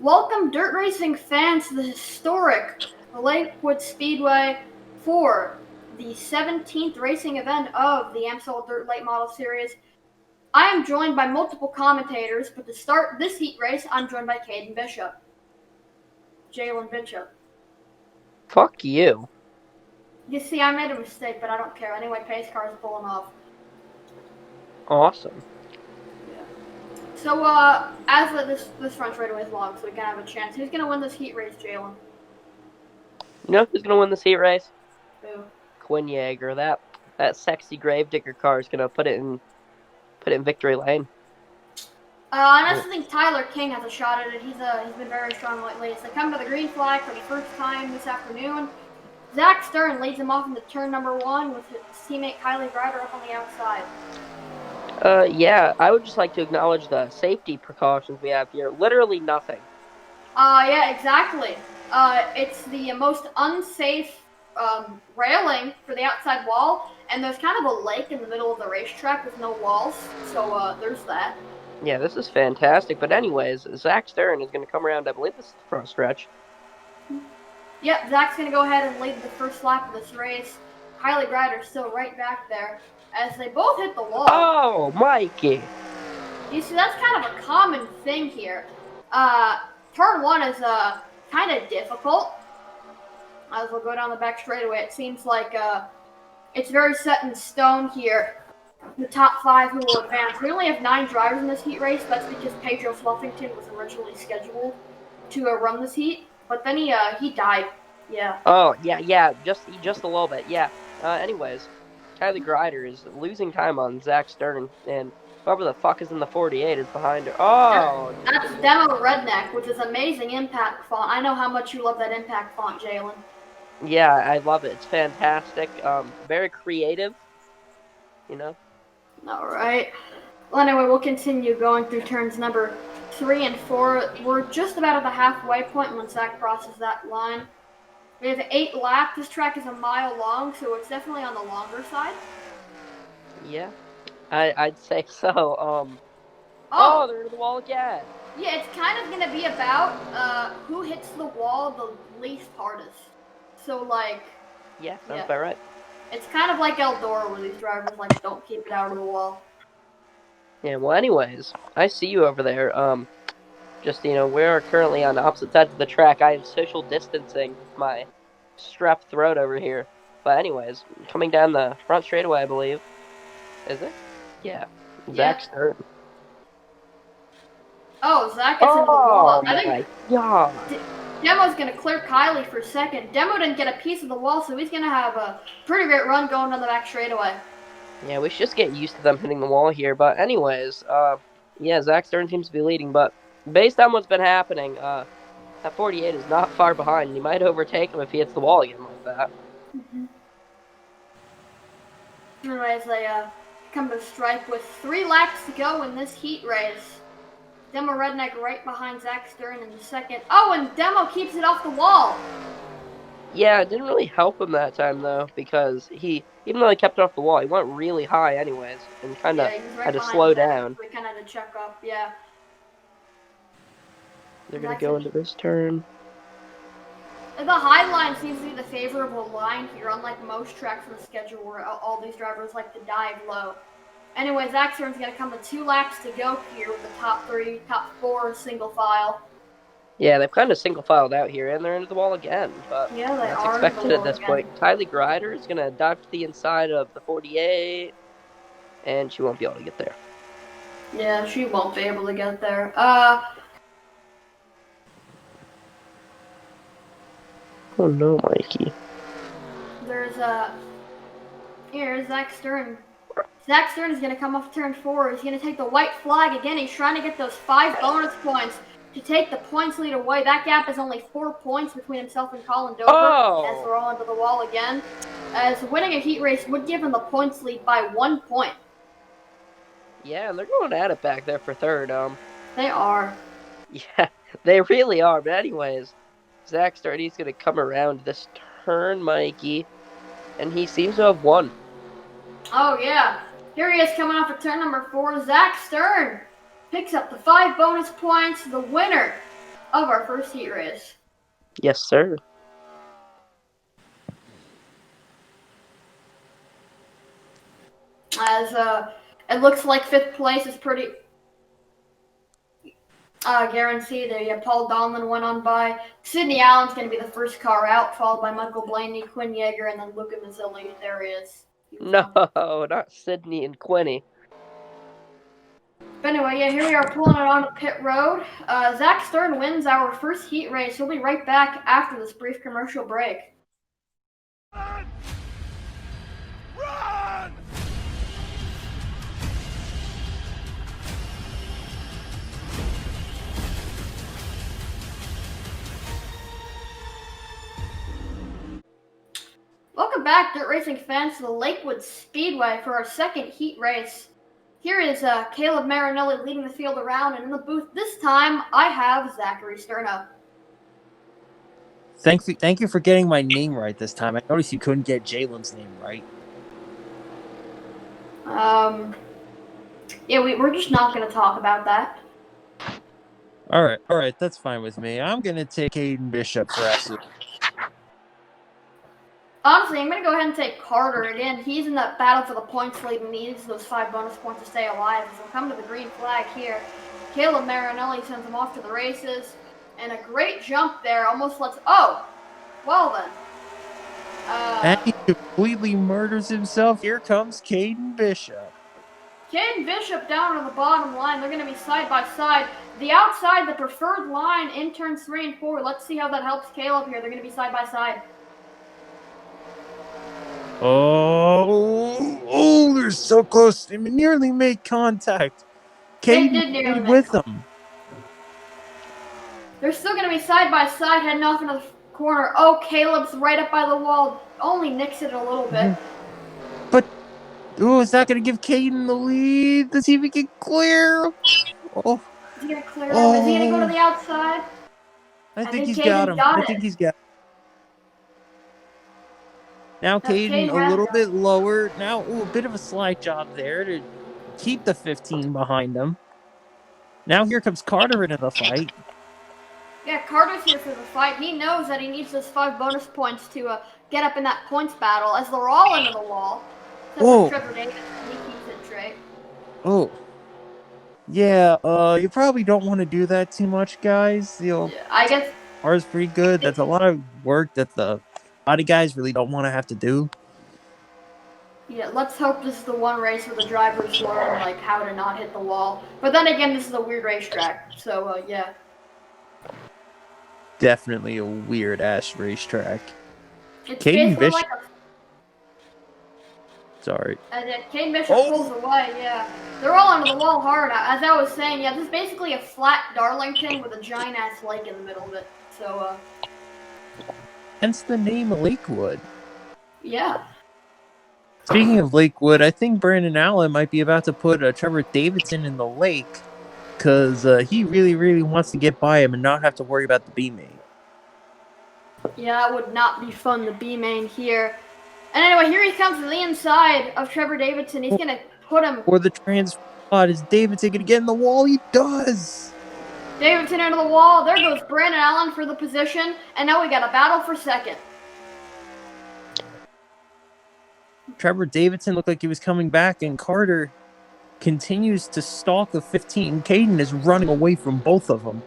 Welcome, dirt racing fans, to the historic Lakewood Speedway for the 17th racing event of the Amsoil Dirt Late Model Series. I am joined by multiple commentators, but to start this heat race, I'm joined by Caden Bishop. Jalen Bishop. Fuck you. You see, I made a mistake, but I don't care. Anyway, pace car is pulling off. Awesome. So, as this front straightaway is long, so we can have a chance. Who's gonna win this heat race, Jalen? You know who's gonna win this heat race? Who? Quinn Yeager. That sexy gravedigger car is gonna put it in victory lane. I also think Tyler King has a shot at it. He's been very strong lately. So they come to the green flag for the first time this afternoon. Zach Stern leads him off into turn number one with his teammate Kylie Ryder up on the outside. Yeah, I would just like to acknowledge the safety precautions we have here. Literally nothing. Yeah, exactly. It's the most unsafe railing for the outside wall, and there's kind of a lake in the middle of the racetrack with no walls, so there's that. Yeah, this is fantastic. But anyways, Zach Stern is gonna come around. I believe this is the front stretch. Yep, Zach's going to go ahead and lead the first lap of this race. Kylie Ryder's still right back there as they both hit the wall. Oh, Mikey. You see, that's kind of a common thing here. Turn one is kind of difficult. As we'll go down the back straightaway, it seems like it's very set in stone here. The top five who will advance. We only have 9 drivers in this heat race. That's because Pedro Fluffington was originally scheduled to run this heat, but then he died. Yeah. Oh, yeah, just a little bit. Yeah. Anyways, Kylie Ryder is losing time on Zach Stern, and whoever the fuck is in the 48 is behind her. Oh! That's Demo Redneck, which is amazing impact font. I know how much you love that impact font, Jalen. Yeah, I love it. It's fantastic. Very creative. You know? All right. Well, anyway, we'll continue going through turns number 3 and 4. We're just about at the halfway point when Zach crosses that line. We have 8 laps. This track is a mile long, so it's definitely on the longer side. Yeah, I'd say so. Oh, they're into the wall again. Yeah, it's kind of gonna be about who hits the wall the least hardest. So like. Yeah, sounds about right. It's kind of like Eldora, where these drivers like don't keep it out of the wall. Yeah. Well, anyways, I see you over there. Just we are currently on opposite sides of the track. I am social distancing with my strep throat over here. But anyways, coming down the front straightaway, I believe. Is it? Yeah. Zach Stern. Oh, Zach is into the wall. I think God. Demo's going to clear Kylie for second. Demo didn't get a piece of the wall, so he's going to have a pretty great run going down the back straightaway. Yeah, we should just get used to them hitting the wall here. But anyways, yeah, Zach Stern seems to be leading. But based on what's been happening, that 48 is not far behind. He might overtake him if he hits the wall again like that. Mm-hmm. Anyways, they come to stripe with 3 laps to go in this heat race. Demo Redneck right behind Zach Stern in the second. Oh, and Demo keeps it off the wall. Yeah, it didn't really help him that time, though, because even though he kept it off the wall, he went really high anyways, and kind of had to slow down. We kind of had to check up, yeah. They're going to go into this turn. The high line seems to be the favorable line here, unlike most tracks in the schedule where all these drivers like to dive low. Anyway, Zach Stern's going to come with 2 laps to go here with the top 4 single file. Yeah, they've kind of single filed out here, and they're into the wall again. But yeah, they that's are expected at this point. Kylie Ryder is going to dive to the inside of the 48, and she won't be able to get there. Yeah, she won't be able to get there. Oh no, Mikey. There's here's Zach Stern. Zach Stern is going to come off turn 4. He's going to take the white flag again. He's trying to get those 5 bonus points to take the points lead away. That gap is only 4 points between himself and Colin Dover as they're all into the wall again. As winning a heat race would give him the points lead by 1 point. Yeah, and they're going at it back there for third. They are. Yeah, they really are. But anyways, Zach Stern, he's going to come around this turn, Mikey, and he seems to have won. Oh, yeah. Here he is coming off of turn number 4. Zach Stern picks up the 5 bonus points. The winner of our first heat race. Yes, sir. As it looks like 5th place is pretty guaranteed. There, yeah, Paul Donlin went on by. Sidney Allen's going to be the first car out, followed by Michael Blaney, Quinn Yeager, and then Luca Mazzilli. There he is. No, not Sydney and Quinny. But anyway, yeah, here we are pulling it on pit road. Zach Stern wins our first heat race. He'll be right back after this brief commercial break. Run! Run! Welcome back, dirt racing fans, to the Lakewood Speedway for our second heat race. Here is Caleb Marinelli leading the field around, and in the booth this time, I have Zachary Sterno. Thank you for getting my name right this time. I noticed you couldn't get Jalen's name right. Yeah, we're just not going to talk about that. All right, that's fine with me. I'm gonna take Caden Bishop for absolute. Honestly, I'm going to go ahead and take Carter again. He's in that battle for the points lead and needs those 5 bonus points to stay alive. So come to the green flag here. Caleb Marinelli sends him off to the races. And a great jump there. Almost lets... Oh! Well then. And he completely murders himself. Here comes Caden Bishop. Caden Bishop down on the bottom line. They're going to be side by side. The outside, the preferred line in turns 3 and 4. Let's see how that helps Caleb here. They're going to be side by side. Oh, they're so close. They nearly made contact. They Caden did nearly stayed make with contact. them. They're still going to be side by side, heading off into the corner. Oh, Caleb's right up by the wall. Only nicks it a little bit. But, is that going to give Caden the lead? Let's see if he can clear. Oh, Is he going to clear him? Is he going to go to the outside? I think he's Caden got him. got I it. think he's got him. Now Caden Caden a has little it. bit lower. Now, a bit of a slight job there to keep the 15 behind him. Now here comes Carter into the fight. Yeah, Carter's here for the fight. He knows that he needs those 5 bonus points to get up in that points battle as they're all into the wall. Except Whoa. for Trevor Davis, he keeps it straight. Oh. Yeah, you probably don't want to do that too much, guys. Yeah, I guess... Ours pretty good. That's a lot of work that the body guys really don't want to have to do. Yeah, let's hope this is the one race where the drivers learn, like, how to not hit the wall. But then again, this is a weird racetrack, so, yeah. Definitely a weird-ass racetrack. It's Caden basically Bishop... like a... Sorry. And then Caden Bishop pulls away, yeah. They're all under the wall hard. As I was saying, yeah, this is basically a flat Darlington with a giant-ass lake in the middle of it. So, Hence the name Lakewood. yeah. Speaking of Lakewood, I think Brandon Allen might be about to put Trevor Davidson in the lake because he really, really wants to get by him and not have to worry about the B-main. Yeah, that would not be fun, the B-main here. And anyway, here he comes to the inside of Trevor Davidson. He's going to put him... Or the transfer spot. Is Davidson going to get in the wall? He does! Davidson into the wall. There goes Brandon Allen for the position. And now we got a battle for second. Trevor Davidson looked like he was coming back, and Carter continues to stalk the 15. Caden is running away from both of them.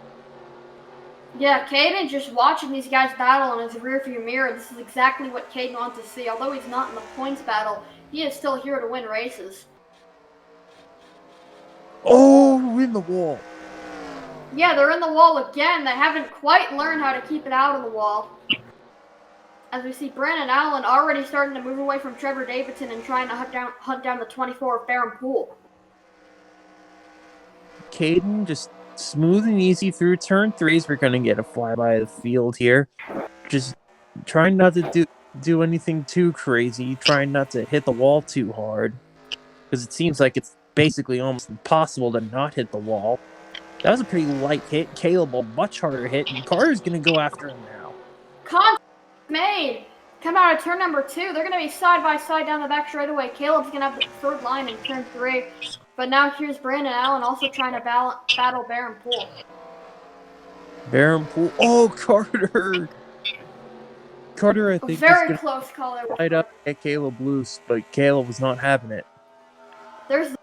Yeah, Caden just watching these guys battle in his rearview mirror. This is exactly what Caden wants to see. Although he's not in the points battle, he is still here to win races. Oh, in the wall. Yeah, they're in the wall again. They haven't quite learned how to keep it out of the wall. As we see Brandon Allen already starting to move away from Trevor Davidson and trying to hunt down the 24 of Baron Poole. Caden just smooth and easy through turn 3s. We're going to get a flyby of the field here. Just trying not to do anything too crazy. Trying not to hit the wall too hard. Because it seems like it's basically almost impossible to not hit the wall. That was a pretty light hit. Caleb a much harder hit. And Carter's going to go after him now. Contact made. Come out of turn number 2. They're going to be side by side down the back straightaway. Caleb's going to have the third line in turn 3. But now here's Brandon Allen also trying to battle Baron Poole. Baron Poole. Oh, Carter! Carter, I A think, is very going close call there. to light up at Caleb loose, but Caleb was not having it. There's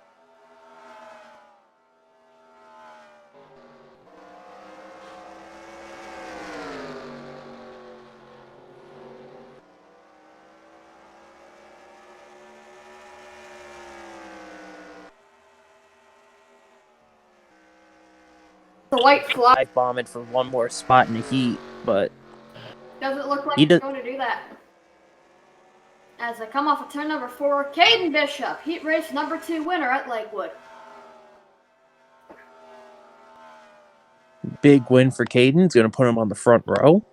the white flag. I bomb it for one more spot in the heat, but Doesn't look like He he's does- going to do that. As I come off of turn number 4, Caden Bishop, heat race number 2 winner at Lakewood. big win for Caden. It's going to put him on the front row.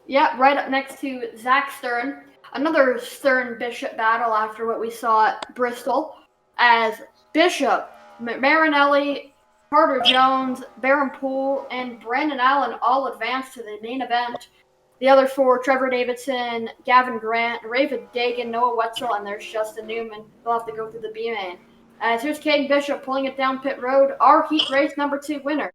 Yeah, right up next to Zach Stern. Another Stern-Bishop battle after what we saw at Bristol. As Bishop, Marinelli, Carter Jones, Baron Poole, and Brandon Allen all advanced to the main event. The other 4, Trevor Davidson, Gavin Grant, Raven Dagan, Noah Wetzel, and there's Justin Newman. They'll have to go through the B-main. As here's Caden Bishop pulling it down pit road, our heat race number 2 winner.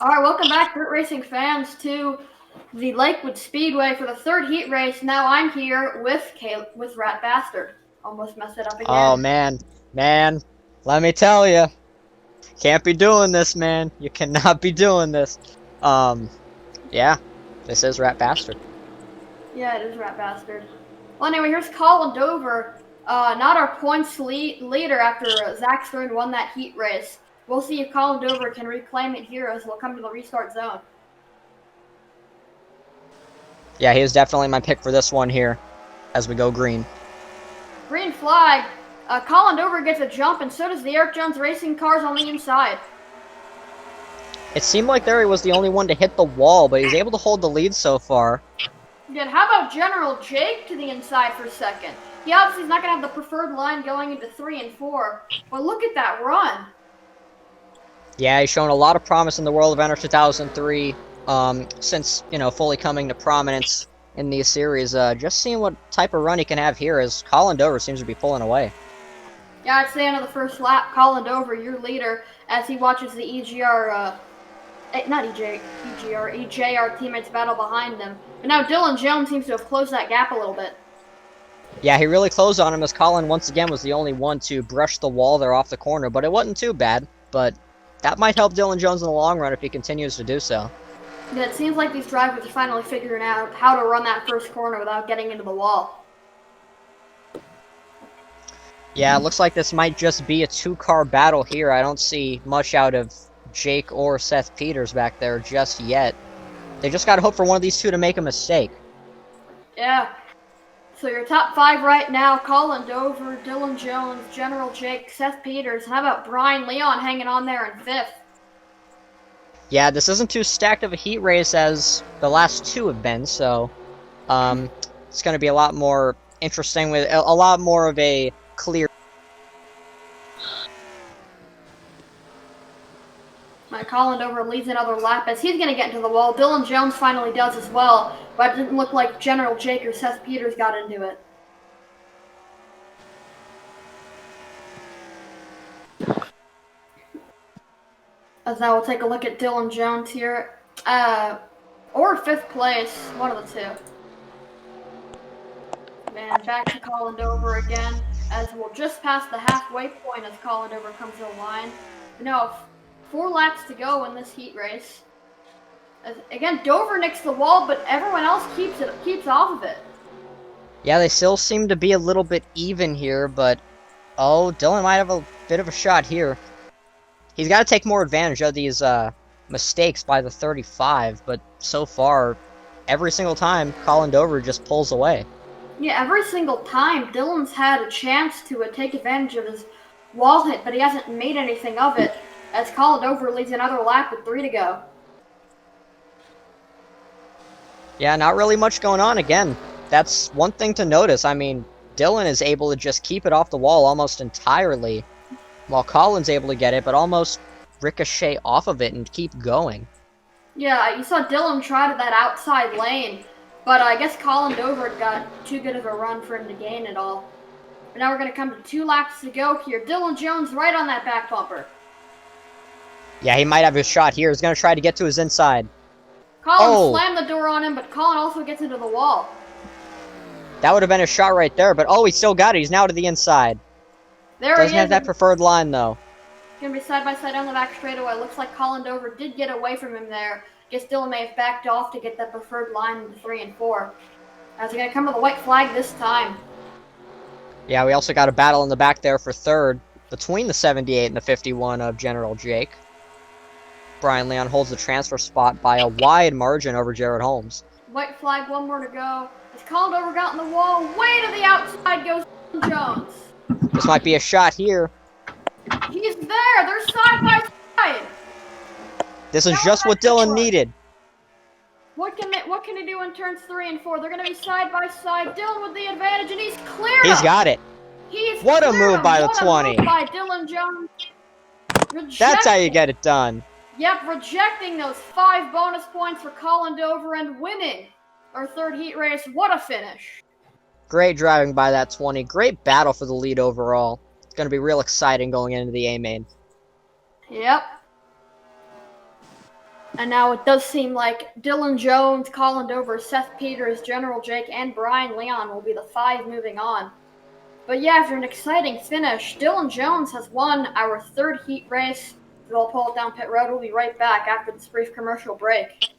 All right, welcome back, dirt racing fans, to the Lakewood Speedway for the 3rd heat race. Now I'm here with Rat Bastard. Almost messed it up again. Oh man, let me tell you, can't be doing this, man. You cannot be doing this. Yeah, this is Rat Bastard. Yeah, it is Rat Bastard. Well, anyway, here's Colin Dover, not our points leader after Zach Stern won that heat race. We'll see if Colin Dover can reclaim it here as we'll come to the restart zone. Yeah, he is definitely my pick for this one here, as we go green. Green flag. Colin Dover gets a jump, and so does the Eric Jones Racing cars on the inside. It seemed like there he was the only one to hit the wall, but he's able to hold the lead so far. Good. How about General Jake to the inside for a second? He obviously is not going to have the preferred line going into 3 and 4, but look at that run. Yeah, he's shown a lot of promise in the World of Enter 2003, since, fully coming to prominence in these series. Just seeing what type of run he can have here as Colin Dover seems to be pulling away. Yeah, it's the end of the first lap. Colin Dover, your leader, as he watches the EGR teammates battle behind them. But now Dylan Jones seems to have closed that gap a little bit. Yeah, he really closed on him as Colin once again was the only one to brush the wall there off the corner, but it wasn't too bad. But that might help Dylan Jones in the long run if he continues to do so. Yeah, it seems like these drivers are finally figuring out how to run that first corner without getting into the wall. Yeah, it looks like this might just be a 2-car battle here. I don't see much out of Jake or Seth Peters back there just yet. They just gotta hope for one of these two to make a mistake. Yeah. So your top 5 right now, Colin Dover, Dylan Jones, General Jake, Seth Peters. How about Brian Leon hanging on there in 5th? Yeah, this isn't too stacked of a heat race as the last 2 have been, so it's going to be a lot more interesting with a lot more of a clear. Colin Dover leads another lap as he's going to get into the wall. Dylan Jones finally does as well, but it didn't look like General Jake or Seth Peters got into it. As now we'll take a look at Dylan Jones here. Or 5th place, one of the two. And back to Colin Dover again, as we'll just pass the halfway point as Colin Dover comes to the line. Now, 4 laps to go in this heat race. Again, Dover nicks the wall, but everyone else keeps off of it. Yeah, they still seem to be a little bit even here, but oh, Dylan might have a bit of a shot here. He's got to take more advantage of these mistakes by the 35, but so far, every single time, Colin Dover just pulls away. Yeah, every single time, Dylan's had a chance to take advantage of his wall hit, but he hasn't made anything of it, as Colin Dover leads another lap with 3 to go. Yeah, not really much going on again. That's one thing to notice. I mean, Dylan is able to just keep it off the wall almost entirely, while Colin's able to get it, but almost ricochet off of it and keep going. Yeah, you saw Dylan try to that outside lane, but I guess Colin Dover got too good of a run for him to gain it all. But now we're going to come to 2 laps to go here. Dylan Jones right on that back bumper. Yeah, he might have a shot here. He's going to try to get to his inside. Colin slammed the door on him, but Colin also gets into the wall. That would have been a shot right there, but oh, he still got it. He's now to the inside. There Doesn't he is. have that preferred line, though. Going to be side by side on the back straightaway. Looks like Colin Dover did get away from him there. Guess Dylan may have backed off to get that preferred line into 3 and 4. As he's going to come to the white flag this time. Yeah, we also got a battle in the back there for 3rd between the 78 and the 51 of General Jake. Brian Leon holds the transfer spot by a wide margin over Jared Holmes. White flag, 1 more to go. As Colin Dover got in the wall, way to the outside goes Jones. This might be a shot here. He's there. They're side by side. This is just what Dylan needed. What can he do in turns 3 and 4? They're going to be side by side. Dylan with the advantage, and he's clear. He's got it. What a move by the 20. Move by Dylan Jones. That's how you get it done. Yep, rejecting those 5 bonus points for Colin Dover and winning our 3rd heat race. What a finish. Great driving by that 20. Great battle for the lead overall. It's going to be real exciting going into the A-main. Yep. And now it does seem like Dylan Jones, Colin Dover, Seth Peters, General Jake, and Brian Leon will be the 5 moving on. But yeah, after an exciting finish, Dylan Jones has won our 3rd heat race. We'll pull it down pit road. We'll be right back after this brief commercial break.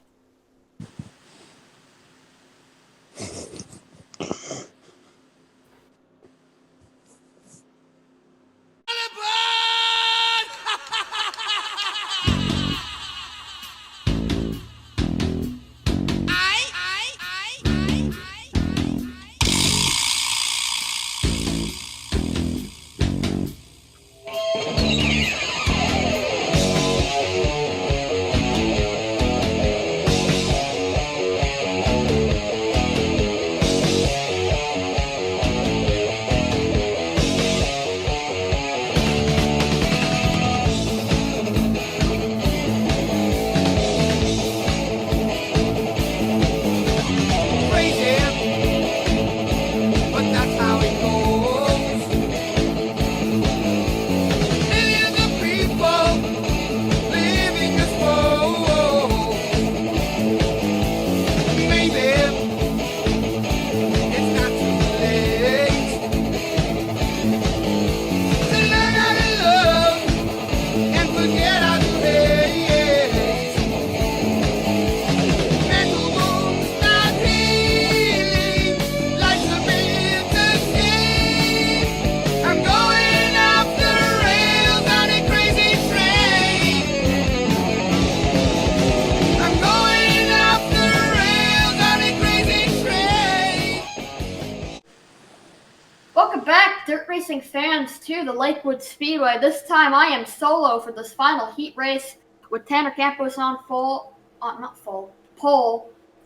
Racing fans to the Lakewood Speedway. This time I am solo for this final heat race with Tanner Campos on pole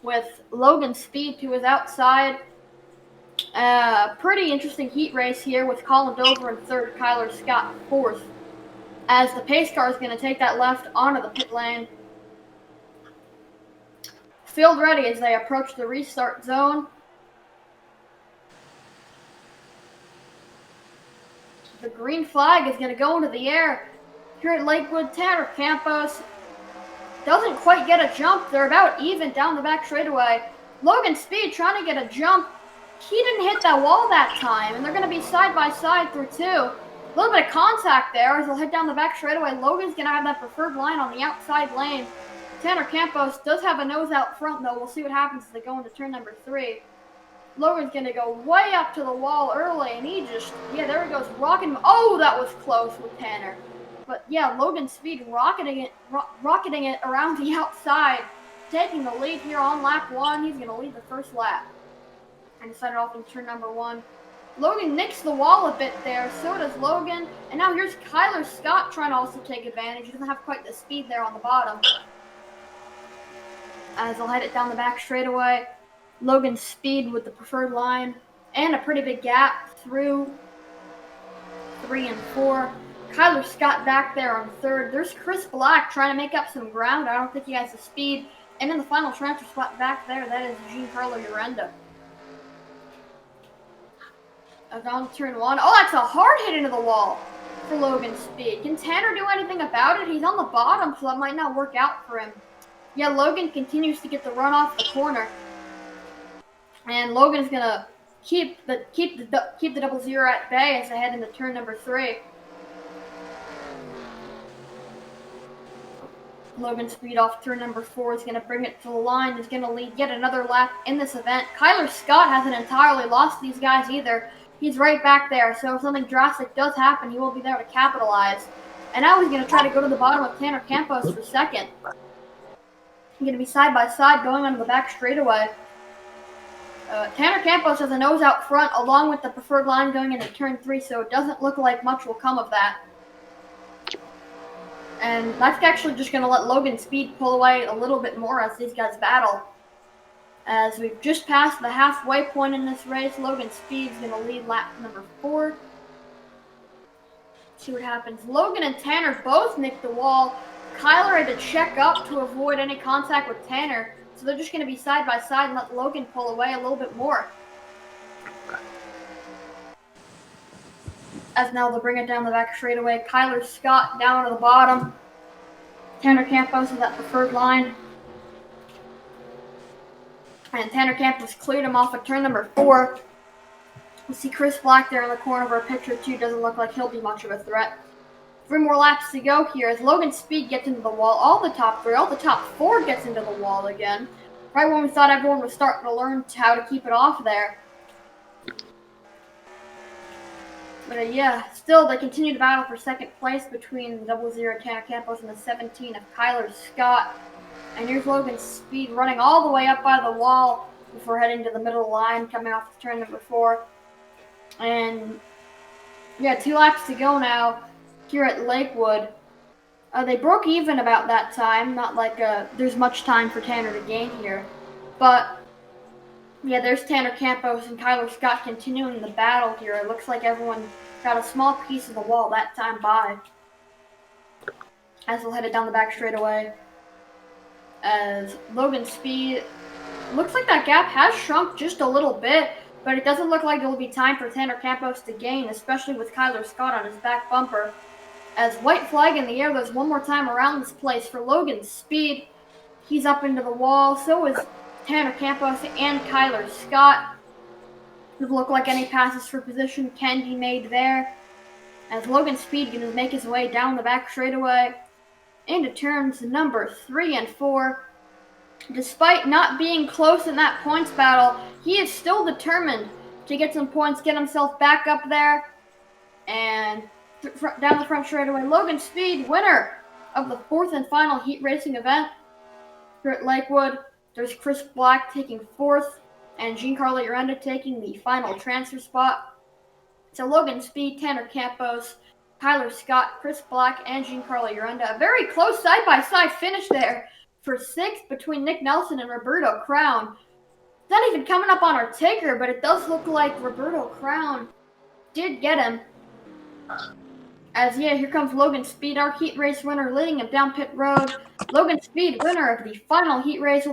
with Logan Speed to his outside. Pretty interesting heat race here with Colin Dover in 3rd, Kyler Scott 4th. As the pace car is going to take that left onto the pit lane. Field ready as they approach the restart zone. The green flag is going to go into the air. here at Lakewood. Tanner Campos doesn't quite get a jump. They're about even down the back straightaway. Logan Speed trying to get a jump. He didn't hit that wall that time, and they're going to be side by side through two. A little bit of contact there as they'll head down the back straightaway. Logan's going to have that preferred line on the outside lane. Tanner Campos does have a nose out front, though. We'll see what happens as they go into turn number 3. Logan's going to go way up to the wall early, and he just, yeah, there he goes, rocking. Oh, that was close with Tanner. But, yeah, Logan Speed rocketing it around the outside, taking the lead here on lap 1. He's going to lead the first lap. And started off in turn number 1. Logan nicks the wall a bit there, so does Logan. And now here's Kyler Scott trying to also take advantage. He doesn't have quite the speed there on the bottom. As they'll head it down the back straightaway. Logan Speed with the preferred line. And a pretty big gap through 3 and 4. Kyler Scott back there on 3rd. There's Chris Black trying to make up some ground. I don't think he has the speed. And in the final transfer spot back there, that is Giancarlo Urenda. Down turn 1. Oh, that's a hard hit into the wall for Logan Speed. Can Tanner do anything about it? He's on the bottom, so that might not work out for him. Yeah, Logan continues to get the run off the corner. And Logan's going to keep the 0-0 at bay as they head into turn number 3. Logan Speed off turn number 4 is going to bring it to the line. He's going to lead yet another lap in this event. Kyler Scott hasn't entirely lost these guys either. He's right back there, so if something drastic does happen, he will be there to capitalize. And now he's going to try to go to the bottom of Tanner Campos for second. He's going to be side by side going onto the back straightaway. Tanner Campos has a nose out front along with the preferred line going into turn 3, so it doesn't look like much will come of that. And that's actually just going to let Logan Speed pull away a little bit more as these guys battle. As we've just passed the halfway point in this race, Logan Speed's going to lead lap number 4. See what happens. Logan and Tanner both nicked the wall. Kyler had to check up to avoid any contact with Tanner, so they're just going to be side by side and let Logan pull away a little bit more. As now they'll bring it down the back straightaway. Kyler Scott down to the bottom. Tanner Campos with that preferred line. And Tanner Campos cleared him off at turn number 4. We see Chris Black there in the corner of our picture too. Doesn't look like he'll be much of a threat. 3 more laps to go here as Logan Speed gets into the wall. All the top 4 gets into the wall again. Right when we thought everyone was starting to learn how to keep it off there. But yeah, still they continue to battle for second place between the 0-0 Tanner Campos and the 17 of Kyler Scott. And here's Logan Speed running all the way up by the wall before heading to the middle of the line, coming off the turn number 4. And yeah, 2 laps to go now here at Lakewood. They broke even about that time. Not like there's much time for Tanner to gain here. But yeah, there's Tanner Campos and Kyler Scott continuing the battle here. It looks like everyone got a small piece of the wall that time by. As they'll head it down the back straightaway. As Logan Speed, looks like that gap has shrunk just a little bit, but it doesn't look like there will be time for Tanner Campos to gain, especially with Kyler Scott on his back bumper. As white flag in the air goes one more time around this place for Logan Speed. He's up into the wall, so is Tanner Campos and Kyler Scott. Doesn't look like any passes for position can be made there. As Logan Speed going to make his way down the back straightaway into turns number 3 and 4. Despite not being close in that points battle, he is still determined to get some points, get himself back up there, and down the front straightaway. Logan Speed, winner of the 4th and final heat racing event here at Lakewood. There's Chris Black taking 4th, and Giancarlo Urenda taking the final transfer spot. So Logan Speed, Tanner Campos, Kyler Scott, Chris Black, and Giancarlo Urenda. A very close side-by-side finish there for 6th between Nick Nelson and Roberto Crown. It's not even coming up on our ticker, but it does look like Roberto Crown did get him. As, yeah, here comes Logan Speed, our heat race winner, leading him down pit road. Logan Speed, winner of the final heat race.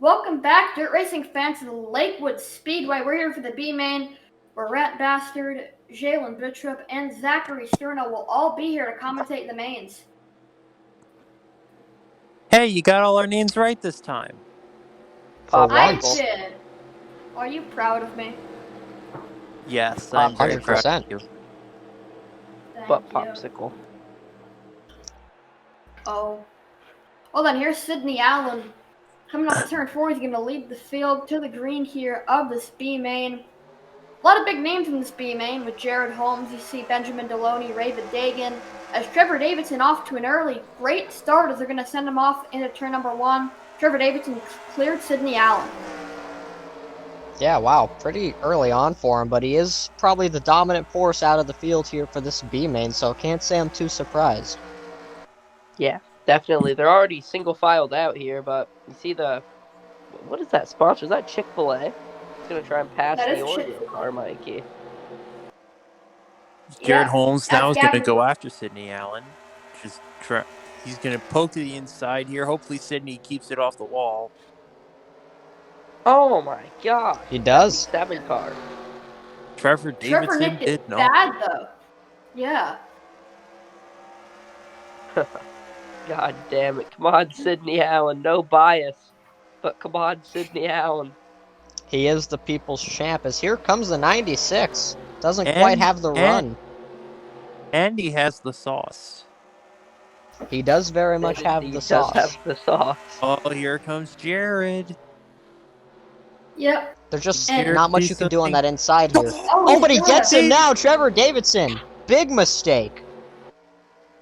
Welcome back, dirt racing fans, to the Lakewood Speedway. We're here for the B main, where Rat Bastard, Jalen Bittrup, and Zachary Sterno will all be here to commentate the mains. Hey, you got all our names right this time. Pop I Uncle. did. Are you proud of me? Yes, I'm very proud 100%. of you. Thank But you. popsicle. Oh. Well then, here's Sydney Allen. Coming off turn 4, he's going to lead the field to the green here of this B main. A lot of big names in this B main with Jared Holmes. You see Benjamin Deloney, Raven Dagan, as Trevor Davidson off to an early great start as they're going to send him off into turn number 1. Trevor Davidson cleared Sydney Allen. Yeah, wow, pretty early on for him, but he is probably the dominant force out of the field here for this B main, so can't say I'm too surprised. Yeah, definitely. They're already single filed out here, but you see what is that sponsor? Is that Chick-fil-A? It's gonna try and pass That the is Oreo Chick-fil-A. car, Mikey. Jared Yeah, Holmes now is that's going to Gavin. go after Sydney Allen. He's going to poke to the inside here. Hopefully, Sydney keeps it off the wall. Oh my gosh. He does. 7 car. Trevor Trevor Davidson nicked did it not. bad though. Yeah. God damn it. Come on, Sydney Allen. No bias. But come on, Sydney Allen. He is the people's champ, as here comes the 96. Doesn't And- quite have the run. And he has the sauce. He does very much have He the does sauce. have the sauce. Oh, here comes Jared. Yep. There's just And- not much you can do on that inside here. Oh, but he gets him now, Trevor Davidson. Big mistake.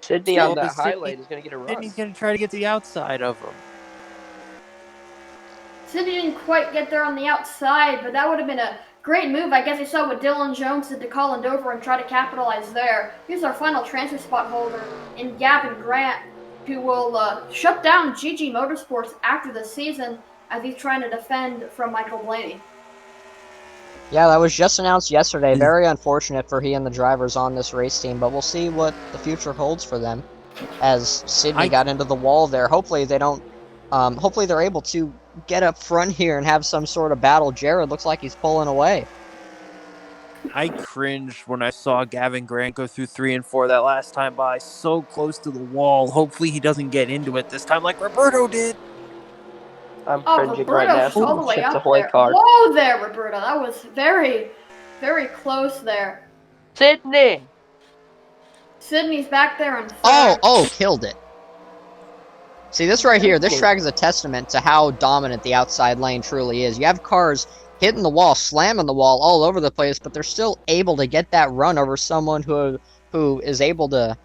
Sydney on Oh, that but Sydney- highlight is going to get a run. Sydney's going to try to get to the outside of him. Sydney didn't quite get there on the outside, but that would have been a great move. I guess you saw what Dylan Jones did to Colin Dover and try to capitalize there. Here's our final transfer spot holder in Gavin Grant, who will shut down GG Motorsports after the season as he's trying to defend from Michael Blaney. Yeah, that was just announced yesterday. Very unfortunate for he and the drivers on this race team, but we'll see what the future holds for them. As Sydney got into the wall there, hopefully they don't. Hopefully they're able to get up front here and have some sort of battle. Jared looks like he's pulling away. I cringed when I saw Gavin Grant go through 3 and 4 that last time by, so close to the wall. Hopefully he doesn't get into it this time like Roberto did. I'm Oh, cringing right now. Roberto's all the way Chips up Ahoy there. car. Whoa there, Roberto. That was very, very close there. Sydney! Sydney's back there in third. Oh, killed it. See, this right here, this track is a testament to how dominant the outside lane truly is. You have cars hitting the wall, slamming the wall all over the place, but they're still able to get that run over someone who is able to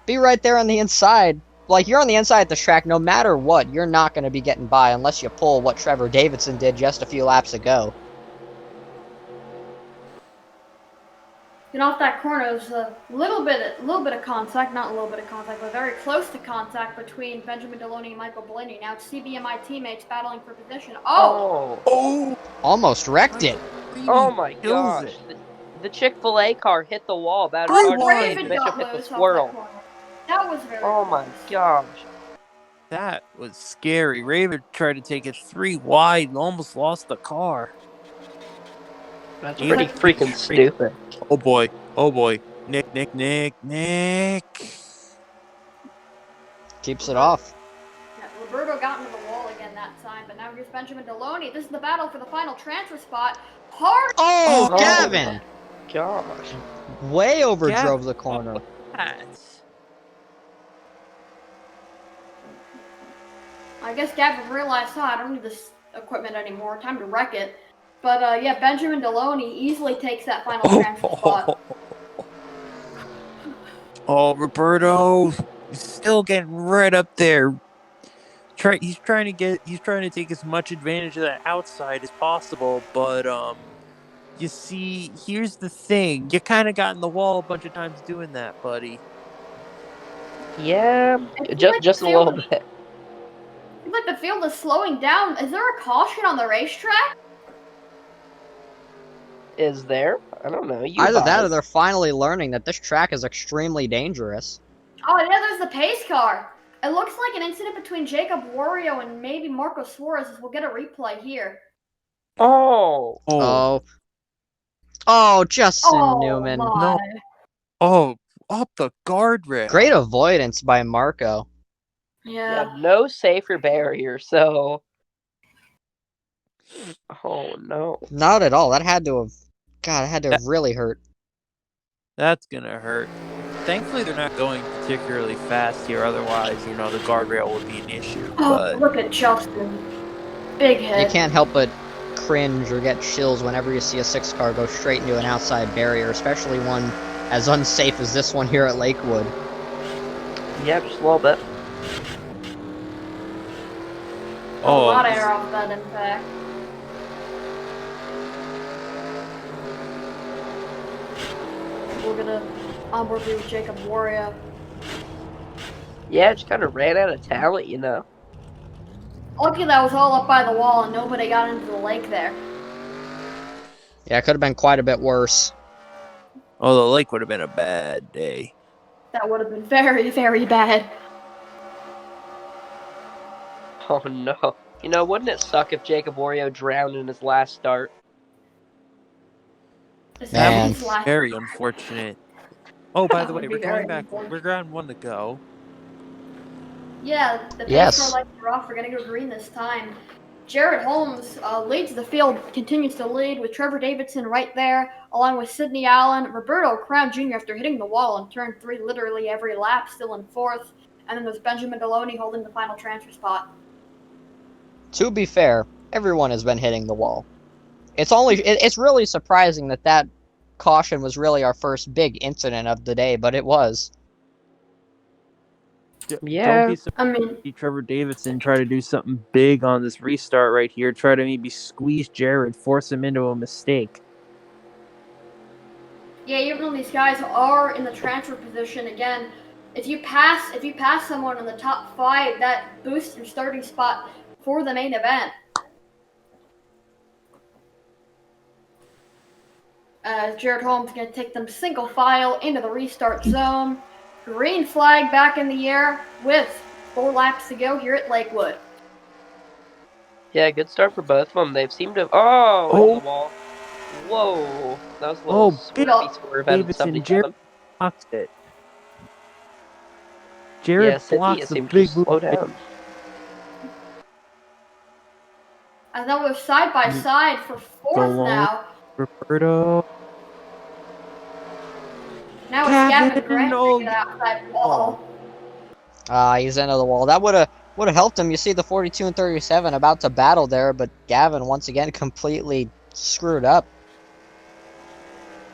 be right there on the inside. Like, you're on the inside of the track, no matter what, you're not going to be getting by unless you pull what Trevor Davidson did just a few laps ago. And off that corner, it was a little bit of contact, not a little bit of contact, but very close to contact between Benjamin Deloney and Michael Blaney. Now it's CBMI teammates battling for position. Oh! Almost wrecked it. Oh my Kills gosh. it. The Chick-fil-A car hit the wall about as Oh, hard as Raven Bishop got hit the loose off that squirrel. corner. That was very Oh my close. gosh. That was scary. Raven tried to take it 3 wide and almost lost the car. That's Yeah. pretty freaking stupid. Oh boy. Oh boy. Nick. Keeps it off. Yeah, Roberto got into the wall again that time, but now here's Benjamin Deloney. This is the battle for the final transfer spot. Hard. Oh, Oh. Gavin! Gosh. Way overdrove Gavin. the corner. I guess Gavin realized, I don't need this equipment anymore. Time to wreck it. But yeah, Benjamin Deloney easily takes that final transfer spot. Oh, Roberto, he's still getting right up there. He's trying to take as much advantage of that outside as possible, but you see, here's the thing. You kind of got in the wall a bunch of times doing that, buddy. Yeah, I feel like just the a little field- bit. I feel like the field is slowing down. Is there a caution on the racetrack? Is there? I don't know. You Either that guys. or they're finally learning that this track is extremely dangerous. Oh yeah, there's the pace car. It looks like an incident between Jacob Wario and maybe Marco Suarez, as we'll get a replay here. Oh, Oh. Oh, Justin Oh Newman. my. No. Oh, up the guardrail. Great avoidance by Marco. yeah, Yeah. no safer barrier, so. Oh no. Not at all. That had to have. God, that had to have really hurt. That's gonna hurt. Thankfully, they're not going particularly fast here. Otherwise, the guardrail would be an issue. Oh, But look at Justin. Big hit. You can't help but cringe or get chills whenever you see a 6 car go straight into an outside barrier, especially one as unsafe as this one here at Lakewood. Yeah, just a little bit. A lot of this- air off that impact. We're gonna onboard with Jacob Wario. Yeah, just kind of ran out of talent, Lucky that was all up by the wall and nobody got into the lake there. Yeah, it could have been quite a bit worse. Oh, the lake would have been a bad day. That would have been very, very bad. Oh no. Wouldn't it suck if Jacob Wario drowned in his last start? Man. Very unfortunate. Oh, by the That would way, be we're very going back. unfortunate. We're ground 1 to go. Yeah, the pace Yes. car lights are off. We're gonna go green this time. Jared Holmes leads the field, continues to lead with Trevor Davidson right there, along with Sidney Allen, Roberto Crown Jr. after hitting the wall in turn 3 literally every lap, still in 4th. And then there's Benjamin Deloney holding the final transfer spot. To be fair, everyone has been hitting the wall. It's really surprising that caution was really our first big incident of the day, but it was. Yeah. Don't be I mean, surprised to see Trevor Davidson try to do something big on this restart right here. Try to maybe squeeze Jared, force him into a mistake. yeah, even though these guys are in the transfer position, again, if you pass someone in the top 5, that boosts your starting spot for the main event. Jared Holmes going to take them single file into the restart zone. Green flag back in the air with 4 laps to go here at Lakewood. Yeah, good start for both of them. They've seemed to. Oh, hit the wall. Whoa. That was a little Oh, swoopy swerve out of Davidson, 77. Jared blocks it. Jared Yeah, Cynthia blocks the seemed to big just slow move. down. And then we're side by side for 4th long. now. Roberto. Now it's Gavin Gavin, Grant no. taking it outside wall. He's into the wall. That would have helped him. You see the 42 and 37 about to battle there, but Gavin once again completely screwed up.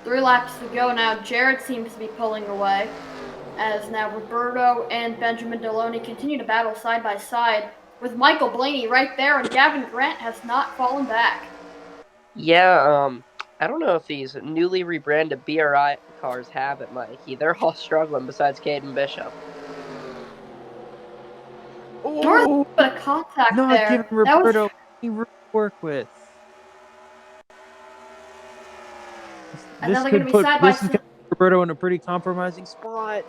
3 laps to go now. Jared seems to be pulling away. As now Roberto and Benjamin Deloney continue to battle side by side with Michael Blaney right there, and Gavin Grant has not fallen back. Yeah, I don't know if these newly rebranded BRI cars have it, Mikey. They're all struggling besides Caden Bishop. Oh, But a contact not there. giving Roberto any room to work with. And This then they're could gonna be put side by this is side. gonna put Roberto in a pretty compromising spot.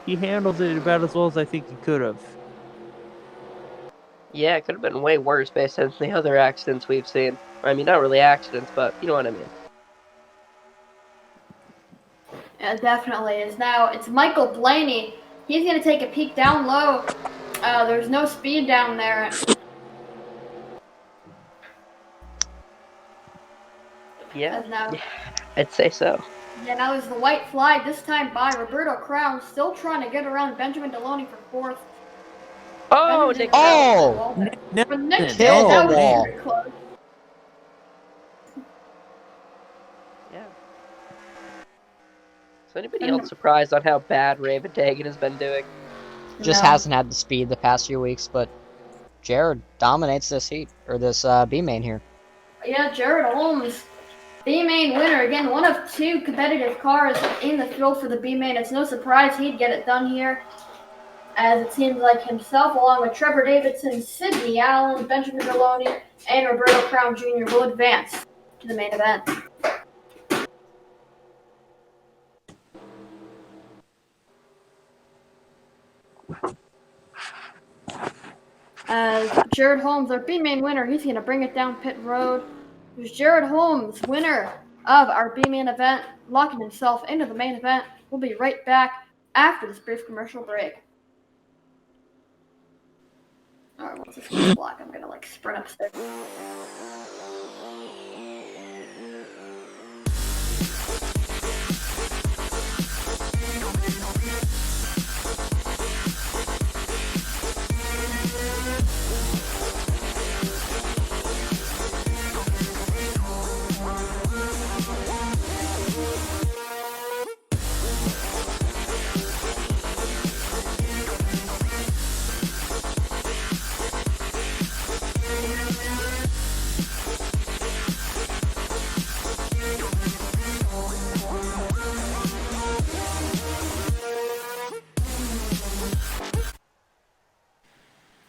He handled it about as well as I think he could have. Yeah, it could have been way worse based on the other accidents we've seen. I mean, not really accidents, but you know what I mean. Yeah, definitely is. Now it's Michael Blaney. He's gonna take a peek down low. There's no speed down there. Yeah, As now, I'd say so. yeah, now there's the white flag. This time by Roberto Crown, still trying to get around Benjamin Deloney for 4th. Oh, Benjamin Nick. Oh! Deloney- For Nick Hit Hill, the that was wall. very close. Yeah. Is anybody else surprised on how bad Raven Dagan has been doing? Just No. hasn't had the speed the past few weeks, but Jared dominates this heat, or this B main here. Yeah, Jared Holmes, B-main winner. Again, one of 2 competitive cars in the field for the B-main. It's no surprise he'd get it done here, as it seems like himself, along with Trevor Davidson, Sidney Allen, Benjamin Deloney, and Roberto Crown Jr. will advance to the main event. As Jared Holmes, our B main winner, he's going to bring it down pit road. There's Jared Holmes, winner of our B main event, locking himself into the main event. We'll be right back after this brief commercial break. Alright, once this goes black, I'm going to sprint upstairs.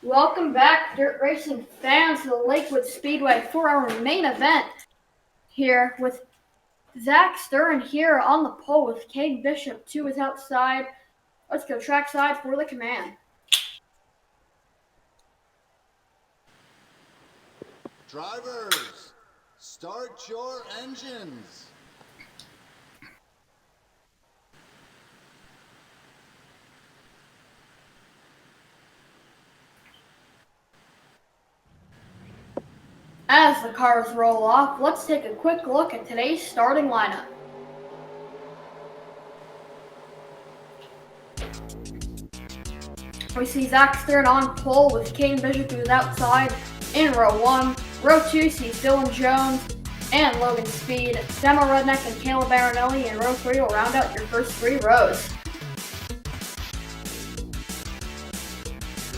Welcome back, dirt racing fans, to the Lakewood Speedway for our main event here with Zach Stern here on the pole with Cade Bishop to his outside. Let's go trackside for the command. Drivers, start your engines. As the cars roll off, let's take a quick look at today's starting lineup. We see Zach Stern on pole with Cade Bishop who's outside in row 1. Row 2 sees Dylan Jones and Logan Speed. Demo Redneck and Caleb Baronelli in row 3 will round out your first 3 rows.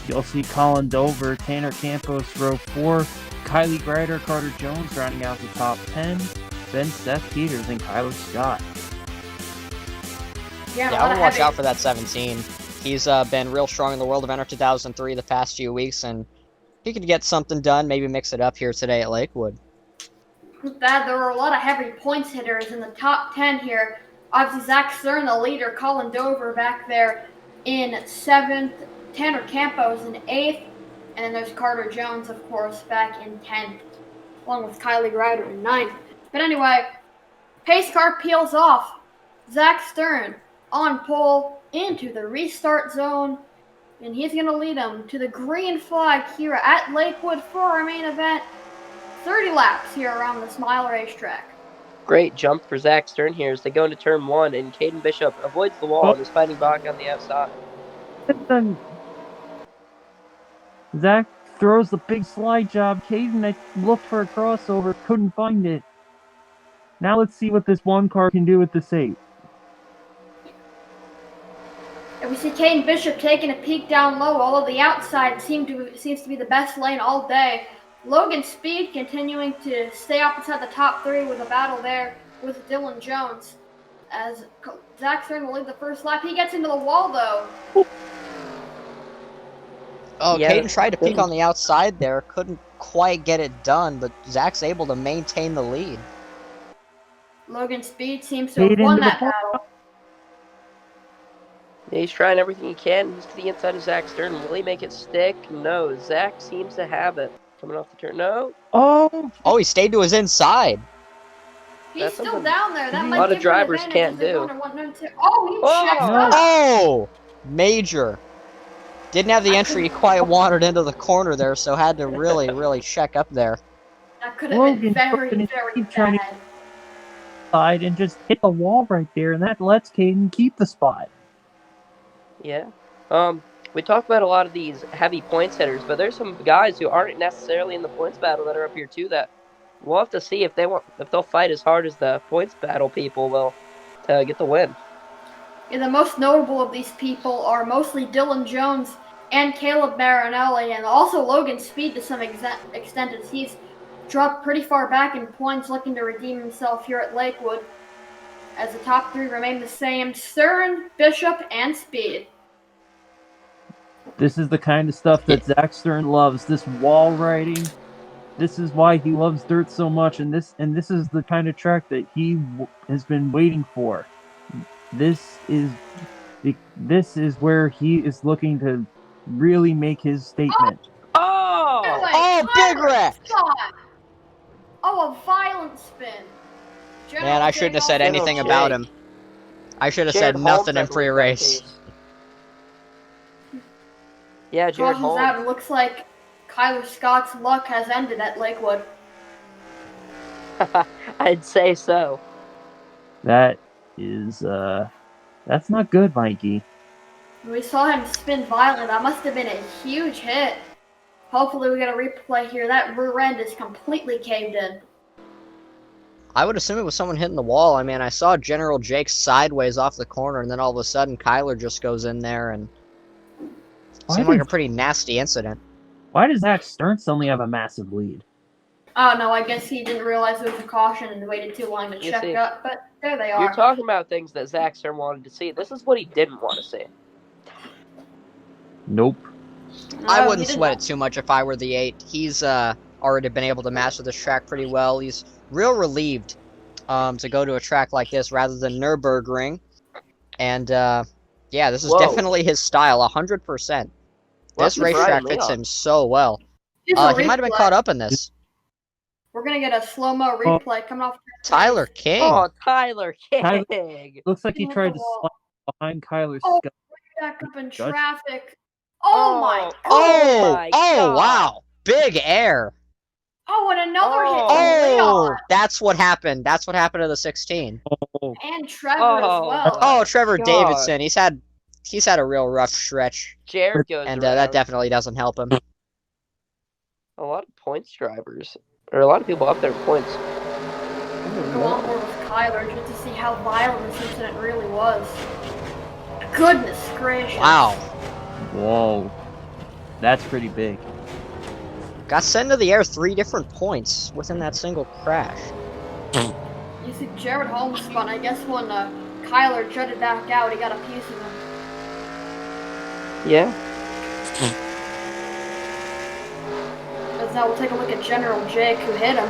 You'll see Colin Dover, Tanner Campos, row 4, Kylie Greider, Carter Jones rounding out the top 10, then Seth Peters and Kyler Scott. Yeah, I would watch out for that 17. He's been real strong in the World of Enter 2003 the past few weeks, and he could get something done, maybe mix it up here today at Lakewood. With that, there were a lot of heavy points hitters in the top 10 here. Obviously, Zach Stern, the leader, Colin Dover back there in 7th, Tanner Campos in 8th, and then there's Carter Jones, of course, back in 10th, along with Kylie Greider in 9th. But anyway, pace car peels off. Zach Stern on pole into the restart zone, and he's going to lead them to the green flag here at Lakewood for our main event. 30 laps here around the Smile racetrack. Great jump for Zach Stern here as they go into turn 1, and Caden Bishop avoids the wall and is fighting back on the outside. Then Zach throws the big slide job. Caden looked for a crossover, couldn't find it. Now let's see what this one car can do with this 8. And we see Caden Bishop taking a peek down low, although the outside seems to be the best lane all day. Logan Speed continuing to stay up inside the top 3 with a battle there with Dylan Jones. As Zach Stern will lead the first lap. He gets into the wall, though. Oh, Yeah, Caden tried to peek on the outside there, couldn't quite get it done, but Zach's able to maintain the lead. Logan Speed seems to have won that battle. Yeah, he's trying everything he can. He's to the inside of Zach Stern. Will he make it stick? No. Zach seems to have it. Coming off the turn. No. Oh, he stayed to his inside. He's That's still something down there. That a might lot of give him drivers advantage can't as they go do. into 1 and 2. Oh, he Oh! checked No. up. Oh! Major. Didn't have the entry he quite wanted into the corner there, so had to really, really check up there. That could have been Logan very, Jordan very keep trying bad. Side and just hit the wall right there, and that lets Caden keep the spot. Yeah. We talk about a lot of these heavy points hitters, but there's some guys who aren't necessarily in the points battle that are up here too that we'll have to see if they'll fight as hard as the points battle people will to get the win. Yeah, the most notable of these people are mostly Dylan Jones and Caleb Baronelli, and also Logan Speed to some extent, as he's dropped pretty far back in points, looking to redeem himself here at Lakewood, as the top 3 remain the same: Stern, Bishop, and Speed. This is the kind of stuff that Zach Stern loves. This wall riding. This is why he loves dirt so much, and this is the kind of track that he has been waiting for. This is where he is looking to really make his statement. Oh! big wreck! Scott! Oh, a violent spin. Man, I shouldn't have said anything about him. I should have said Jared nothing Holmes, in I believe, pre-race. that case. Yeah, Jared Crosses out, Holmes. it looks like Kyler Scott's luck has ended at Lakewood. I'd say so. That is, that's not good, Mikey. We saw him spin violently. That must have been a huge hit. Hopefully we get a replay here. That rear end is completely caved in. I would assume it was someone hitting the wall. I mean, I saw General Jake sideways off the corner, and then all of a sudden Kyler just goes in there, and seemed like a pretty nasty incident. Why does Zach Stern suddenly have a massive lead? Oh no, I guess he didn't realize it was a caution and waited too long to You check see, up, but there they are. You're talking about things that Zach Stern wanted to see. This is what he didn't want to see. Nope. I wouldn't sweat it too much if I were the 8. He's already been able to master this track pretty well. He's real relieved to go to a track like this rather than Nürburgring. And yeah, this is definitely his style, 100%. This racetrack fits him so well. He might have been caught up in this. We're gonna get a slow-mo replay coming off. Tyler King. Oh, Tyler King. Looks like he tried to slide behind Kyler Oh, Scott. back up in traffic. Oh my god. Oh, wow. Big air. Oh, and another hit to Oh, Leon. that's what happened. That's what happened to the 16. Oh, And Trevor as well. Oh, Trevor God. Davidson. He's had a real rough stretch. Jared goes And around. that definitely doesn't help him. A lot of points drivers. Or a lot of people up there with points. Go on board with Kyler just to see how violent this incident really was. Goodness gracious. Wow. whoa. That's pretty big. Got sent into the air 3 different points within that single crash. You see Jared Holmes spun. I guess when Kyler jutted back out, he got a piece of him. Yeah. Because now we'll take a look at General Jake, who hit him.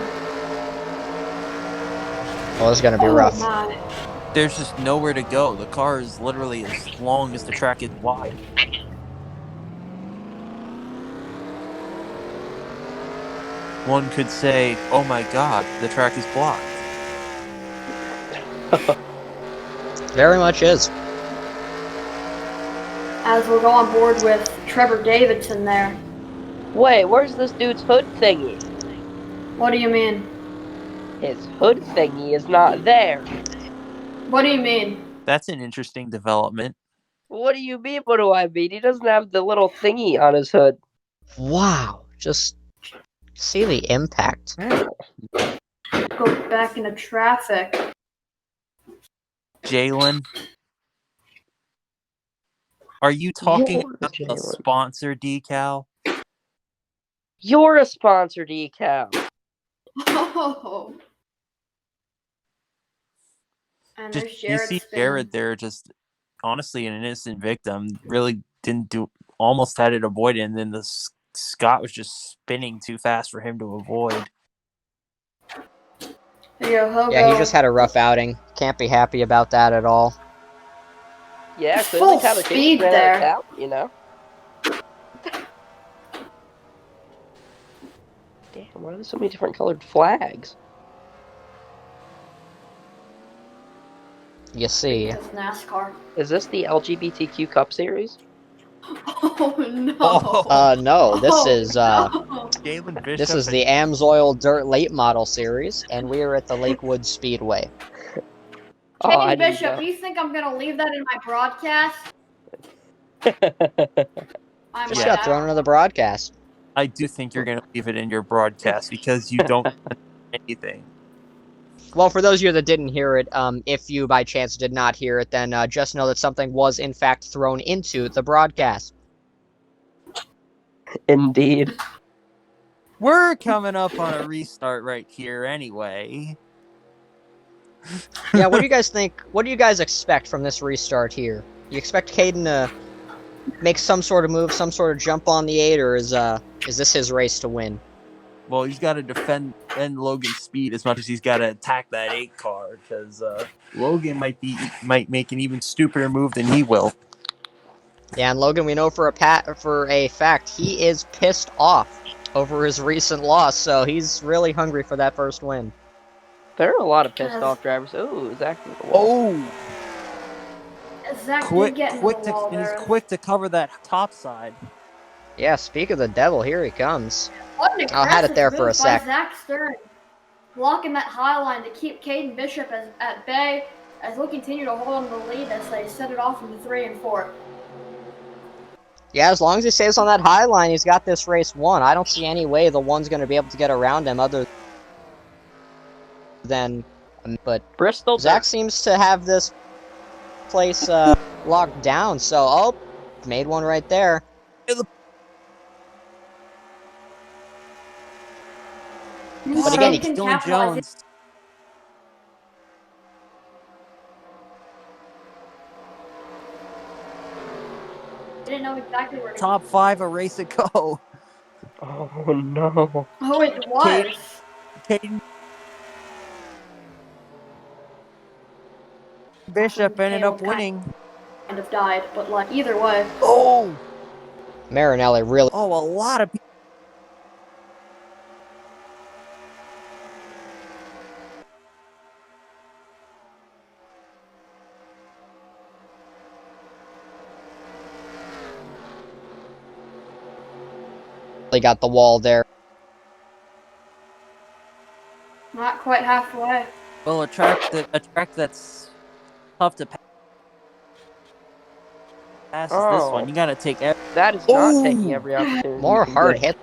Well, this is going to be rough. My. There's just nowhere to go. The car is literally as long as the track is wide. One could say, oh my god, the track is blocked. Very much is. As we'll go on board with Trevor Davidson there. Wait, where's this dude's hood thingy? What do you mean? His hood thingy is not there. What do you mean? That's an interesting development. What do you mean, what do I mean? He doesn't have the little thingy on his hood. Wow. Just see the impact. Go back into traffic. Jalen, are you talking about a sponsor decal? You're a sponsor decal. Oh. And there's Just, you Jared see spinning. Jared there, just honestly an innocent victim. Really didn't do, almost had it avoided, and then the Scott was just spinning too fast for him to avoid. Yeah, he just had a rough outing. Can't be happy about that at all. Yeah, Full clearly kind of speed there. out, you know? Damn, why are there so many different colored flags? You see. It's NASCAR. Is this the LGBTQ Cup Series? Oh no. No, this is no. Jalen Bishop. this is the Amsoil Dirt Late Model Series, and we are at the Lakewood Speedway. Kenny Bishop, you think I'm gonna leave that in my broadcast? I'm Just got thrown into the broadcast. I do think you're going to leave it in your broadcast because you don't anything. Well, for those of you that didn't hear it, if you by chance did not hear it, then just know that something was in fact thrown into the broadcast. Indeed. We're coming up on a restart right here anyway. Yeah, what do you guys think? What do you guys expect from this restart here? You expect Caden to make some sort of move, some sort of jump on the 8, or is this his race to win? Well, he's got to defend Logan's speed as much as he's got to attack that 8 car, because Logan might make an even stupider move than he will. Yeah, and Logan, we know for a fact he is pissed off over his recent loss, so he's really hungry for that first win. There are a lot of pissed off drivers. Ooh, Zach into the wall. Oh, Zach did quick, get into quick the to, wall and he's there. quick to cover that top side. Yeah, speak of the devil, here he comes. What an I had it there aggressive for a move by sec. Zach Stern, blocking that high line to keep Caden Bishop at bay as we'll continue to hold on to the lead as they set it off into 3 and 4. Yeah, as long as he stays on that high line, he's got this race won. I don't see any way the one's going to be able to get around him other than... But Bristol. Zach seems to have this place locked down, so... Oh, made one right there. But again, he can Dylan capitalize. Jones. Didn't know exactly where to Top 5 a race ago. Oh no. Oh, it was. Caden Bishop ended up winning. Kind of died, but like either way. Oh, Marinelli really... a lot of people. got the wall there. Not quite halfway. Well, a track that's tough to pass is this one. You gotta take every... That is not taking every opportunity. More you can hard get.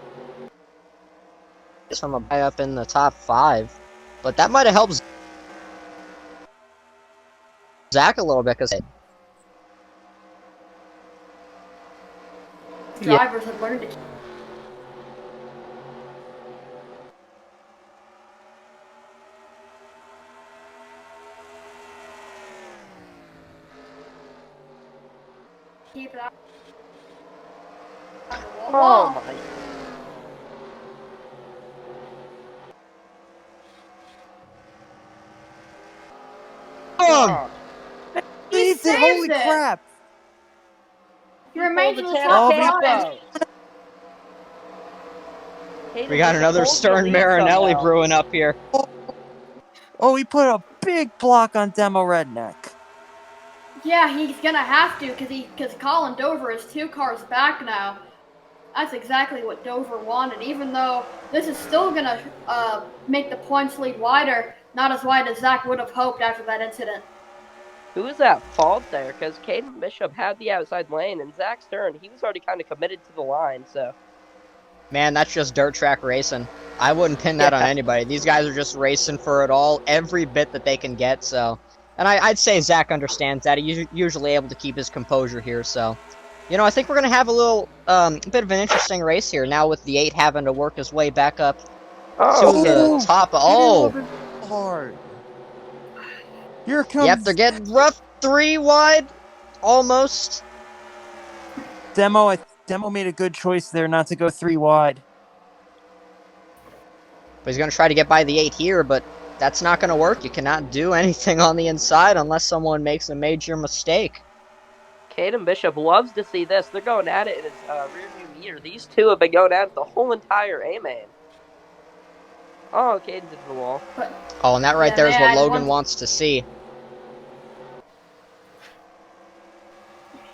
hits from a guy up in the top 5. But that might have helped Zach a little bit, because... Drivers have learned to keep it out. Oh my. God. He Easy, holy saves it. crap! He remains in the Oh, top Pico. 5. We got another Stern Marinelli brewing up here. Oh, he put a big block on Demo Redneck. Yeah, he's gonna have to because Colin Dover is 2 cars back now. That's exactly what Dover wanted. Even though this is still gonna make the points lead wider, not as wide as Zach would have hoped after that incident. Who was at fault there? Because Caden Bishop had the outside lane, and Zach Stern, he was already kind of committed to the line, so... Man, that's just dirt track racing. I wouldn't pin that on anybody. These guys are just racing for it all, every bit that they can get, so... And I'd say Zach understands that. He's usually able to keep his composure here, so... You know, I think we're going to have a little, bit of an interesting race here, now with the 8 having to work his way back up to the top. Oh! Hard. Here comes... Yep, they're getting rough. 3 wide. Almost. Demo made a good choice there not to go 3 wide. But he's going to try to get by the 8 here, but that's not going to work. You cannot do anything on the inside unless someone makes a major mistake. Caden Bishop loves to see this. They're going at it in his rearview mirror. These two have been going at it the whole entire A-main. Oh, Caden's into the wall. Oh, and that right there is what Logan wants to see.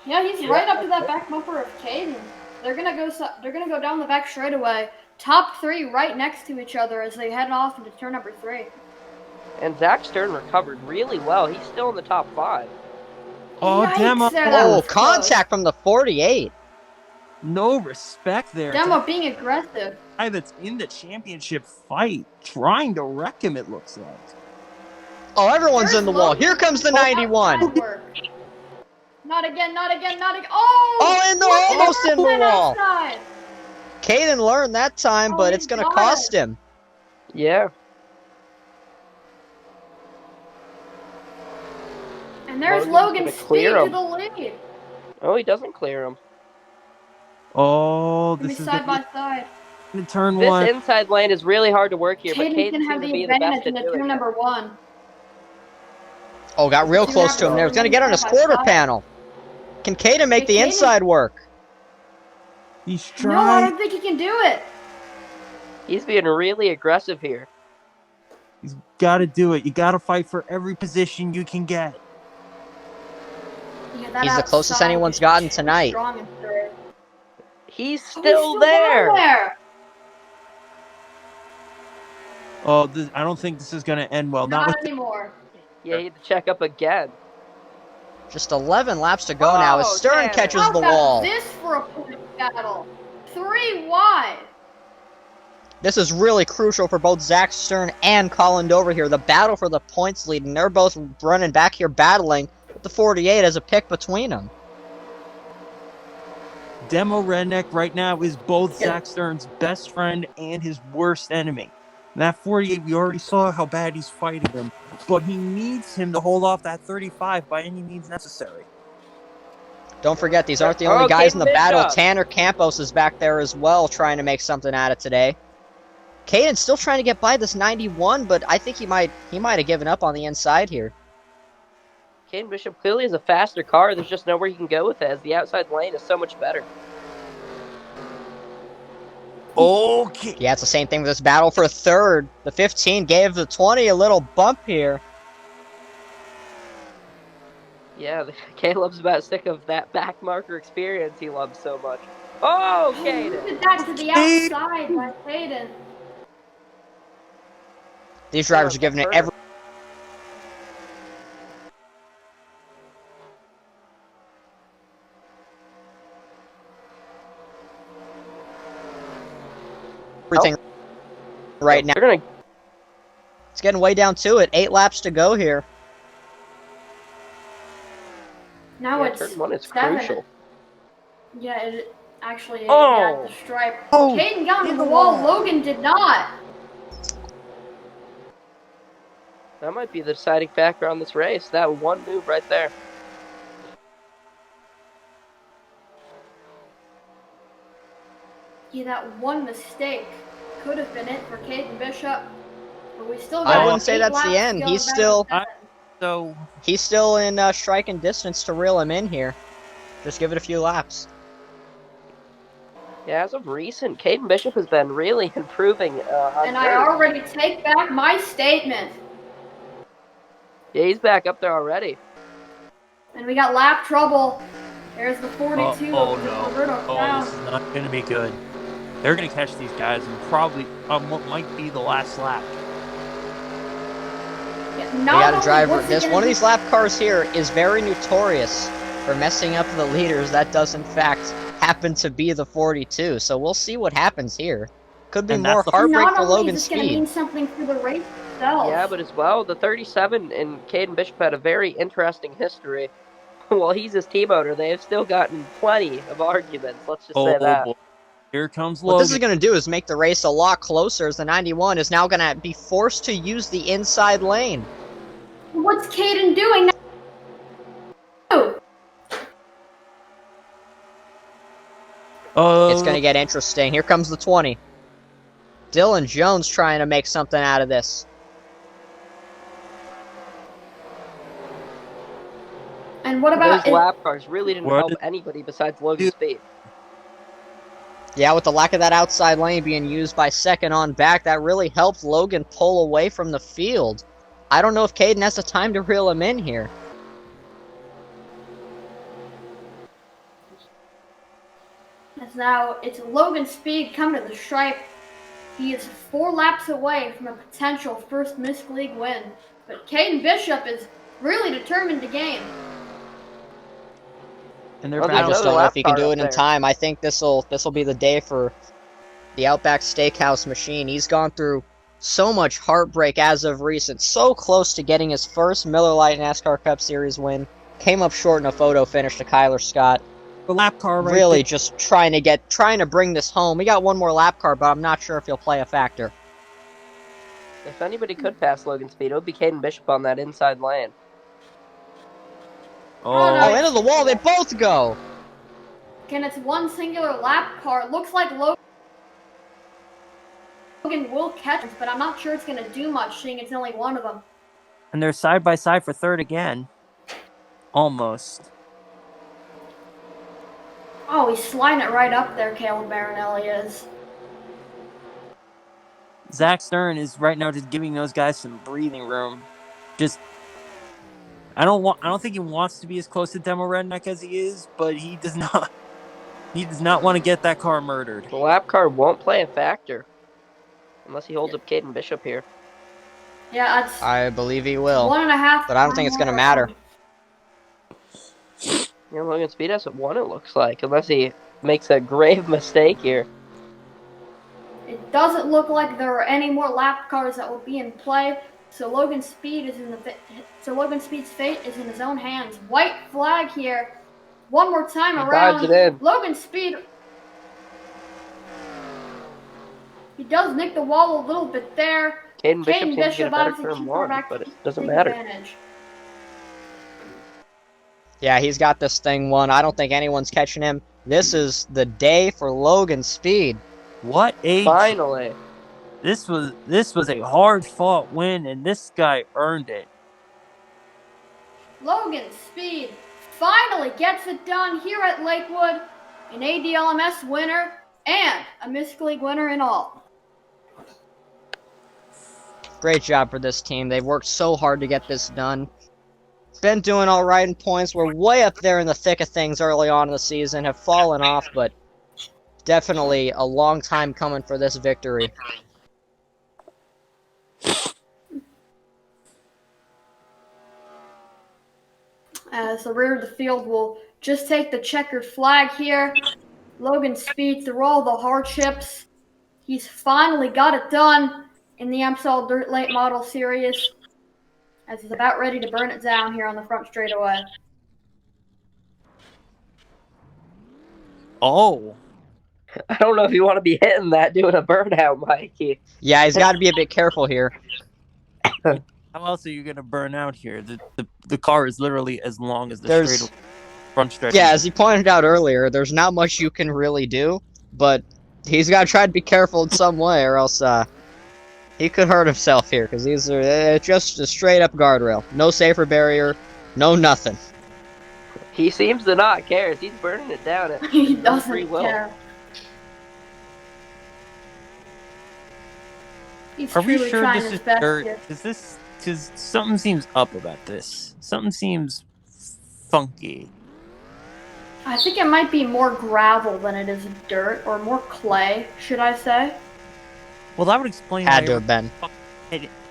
Yeah, he's right up to that back bumper of Caden. They're gonna go down the back straightaway. Top 3 right next to each other as they head off into turn number 3. And Zach Stern recovered really well. He's still in the top 5. Oh, Yikes, Demo. there, that was Contact from the 48. No respect there. Demo being aggressive. Guy that's in the championship fight, trying to wreck him, it looks like. Oh, everyone's in the wall. Here comes the 91. Not again, not again, not again. Oh! Oh, and they're almost in the wall. Outside. Caden learned that time, but it's going to cost him. Yeah. And there's Logan's Logan gonna speed clear to him. the lead. Oh, he doesn't clear him. Oh, Gonna this be is side going by side. to turn This 1. inside lane is really hard to work here, but Caden's Caden gonna seems have to the be the best advantage at into doing turn it. number 1. Oh, got real close to him there. He's going to get on his quarter panel. Can Caden make the inside work? He's No, I trying. don't think he can do it. He's being really aggressive here. He's got to do it. You got to fight for every position you can get. Yeah, that He's the closest outside anyone's is gotten too tonight. strong in third. He's Oh, still he's there. down there. Oh, I don't think this is going to end well. Not Not with anymore. Yeah, he had to check up again. Just 11 laps to go now as Oh, Stern damn it. catches How the about wall. this for a point battle? 3 wide. This is really crucial for both Zach Stern and Colin Dover here. The battle for the points lead, and they're both running back here battling with the 48 as a pick between them. Demo Redneck right now is both Zach Stern's best friend and his worst enemy. That 48, we already saw how bad he's fighting him, but he needs him to hold off that 35 by any means necessary. Don't forget, these aren't the only guys in the Caden battle. Bishop. Tanner Campos is back there as well, trying to make something out of today. Caden's still trying to get by this 91, but I think he might have given up on the inside here. Caden Bishop clearly has a faster car. There's just nowhere he can go with it, as the outside lane is so much better. Okay. Yeah, it's the same thing with this battle for third. The 15 gave the 20 a little bump here. Yeah, Caleb's about sick of that back marker experience he loves so much. Oh, Look Caden! at that to the outside by Caden. These drivers are giving it every... everything right now. They're gonna... It's getting way down to it. 8 laps to go here. Now Yeah, it's turn 1 is 7. crucial. Yeah, it actually Oh. yeah, the stripe. Oh, Caden got in into the the wall. wall. Logan did not. That might be the deciding factor on this race. That one move right there. Yeah, that one mistake could have been it for Caden Bishop. But we still I got wouldn't say 8 that's laps the to end. go He's to still- battle So, He's still in striking distance to reel him in here. Just give it a few laps. Yeah, as of recent, Caden Bishop has been really improving on And I dirt. already take back my statement. Yeah, he's back up there already. And we got lap trouble. There's the 42 oh of no. Roberto Oh, Crown. this is not going to be good. They're going to catch these guys and probably what might be the last lap. Yeah, We not got a only driver. was he This gonna one of be- these lap cars here is very notorious for messing up the leaders. That does in fact happen to be the 42. So we'll see what happens here. Could be And more that's the- heartbreak Not for only Logan's is this going to speed. mean something for the race itself. Yeah, but as well, the 37 and Caden Bishop had a very interesting history. While he's his team owner, they have still gotten plenty of arguments. Let's just say that. Boy. Here comes What Logan. this is going to do is make the race a lot closer, as the 91 is now going to be forced to use the inside lane. What's Caden doing now? It's going to get interesting. Here comes the 20. Dylan Jones trying to make something out of this. And what about Those lap cars really didn't What help did- anybody besides Logan's speed. Yeah, with the lack of that outside lane being used by second on back, that really helped Logan pull away from the field. I don't know if Caden has the time to reel him in here. As now it's Logan Speed coming to the stripe. He is 4 laps away from a potential first Miss League win. But Caden Bishop is really determined to gain. And they're Well, I there's battling. just another don't know lap if he can car do up it in there. time. I think this'll be the day for the Outback Steakhouse machine. He's gone through so much heartbreak as of recent. So close to getting his first Miller Lite NASCAR Cup Series win. Came up short in a photo finish to Kyler Scott. The lap car right Really there. just trying to bring this home. We got one more lap car, but I'm not sure if he'll play a factor. If anybody could pass Logan speed, it would be Caden Bishop on that inside lane. Oh, no. Oh, into the wall, they both go! Again, it's one singular lap car. It looks like Logan will catch us, but I'm not sure it's going to do much, seeing it's only one of them. And they're side by side for third again. Almost. Oh, he's sliding it right up there, Caleb Marinelli is. Zach Stern is right now just giving those guys some breathing room. Just I don't think he wants to be as close to Demo Redneck as he is, but he does not. He does not want to get that car murdered. The lap car won't play a factor unless he holds up Caden Bishop here. Yeah, that's I believe he will. 1.5. But I don't think it's going to matter. You know, Logan Speed hasn't won, it looks like, unless he makes a grave mistake here. It doesn't look like there are any more lap cars that will be in play. So Logan Speed's fate is in his own hands. White flag here. One more time around. Dodged it in. Logan Speed. He does nick the wall a little bit there. Caden Bishop seems to get a better obviously turn keep one, back but to it doesn't take matter. advantage. Yeah, he's got this thing won. I don't think anyone's catching him. This is the day for Logan Speed. What a Finally. This was a hard-fought win, and this guy earned it. Logan Speed finally gets it done here at Lakewood. An ADLMS winner and a Mystics League winner in all. Great job for this team. They've worked so hard to get this done. Been doing all right in points. We're way up there in the thick of things early on in the season. Have fallen off, but definitely a long time coming for this victory. As the rear of the field will just take the checkered flag here. Logan Speed, through all the hardships, he's finally got it done in the Amsoil Dirt Late Model Series, as he's about ready to burn it down here on the front straightaway. Oh. I don't know if you want to be hitting that doing a burnout, Mikey. Yeah, he's got to be a bit careful here. How else are you gonna burn out here? The car is literally as long as the front stretch. Yeah, as he pointed out earlier, there's not much you can really do, but he's got to try to be careful in some way, or else he could hurt himself here, because these are just a straight-up guardrail. No safer barrier, no nothing. He seems to not care. He's burning it down at He his own free doesn't will. care. He's Are we truly sure trying this his is best dirt? here. Because something seems up about this. Something seems funky. I think it might be more gravel than it is dirt, or more clay, should I say. Well, that would explain Had why to have been.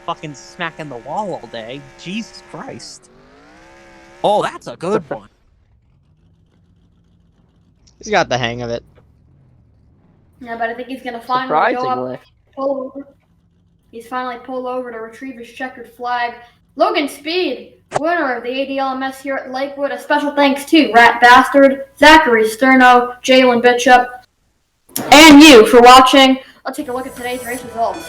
fucking smacking the wall all day. Jesus Christ. Oh, that's a good one. He's got the hang of it. Yeah, but I think he's going to finally go Surprisingly. up, pull over. He's finally pulled over to retrieve his checkered flag. Logan Speed, winner of the ADLMS here at Lakewood. A special thanks to Rat Bastard, Zachary Sterno, Jalen Bishop, and you for watching. Let's take a look at today's race results.